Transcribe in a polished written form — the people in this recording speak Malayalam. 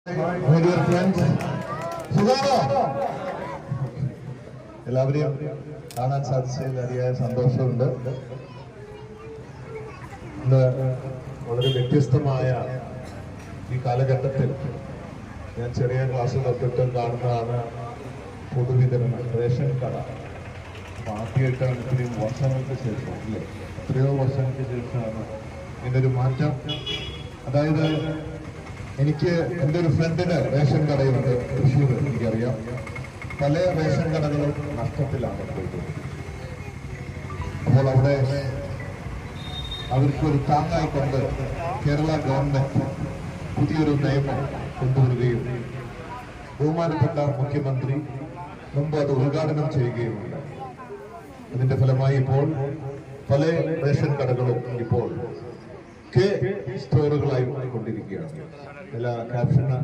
My dear friends, എല്ലാവരെയും കാണാൻ സാധിച്ചതിൽ അതിയായ സന്തോഷമുണ്ട്. ഇന്ന് വളരെ വ്യത്യസ്തമായ ഈ കാലഘട്ടത്തിൽ ഞാൻ ചെറിയ ക്ലാസ് തൊട്ടിട്ട് കാണുന്നതാണ് പൊതുവിതരണം, റേഷൻ കട. ആദ്യമായിട്ടാണ് ഇത്രയും വർഷങ്ങൾക്ക് ശേഷം, അല്ലേ, എത്രയോ വർഷങ്ങൾക്ക് ശേഷമാണ് ഇതിനൊരു മാറ്റം. അതായത് എനിക്ക് എൻ്റെ ഒരു ഫ്രണ്ടിന് റേഷൻ കടയുണ്ട് തൃശ്ശൂർ, എനിക്കറിയാം. പല റേഷൻ കടകളും നഷ്ടത്തിലാണ് പോയിട്ടുള്ളത്. അപ്പോൾ അവിടെ അവർക്കൊരു താങ്ങായിക്കൊണ്ട് കേരള ഗവൺമെന്റ് പുതിയൊരു നിയമം കൊണ്ടുവരികയും ബഹുമാനപ്പെട്ട മുഖ്യമന്ത്രി മുമ്പ് അത് ഉദ്ഘാടനം ചെയ്യുകയുമുണ്ട്. അതിന്റെ ഫലമായി ഇപ്പോൾ പല റേഷൻ കടകളും ഇപ്പോൾ സ്റ്റോറുകളായി കൊണ്ടിരിക്കുകയാണ്. എല്ലാ ക്യാപ്ഷന്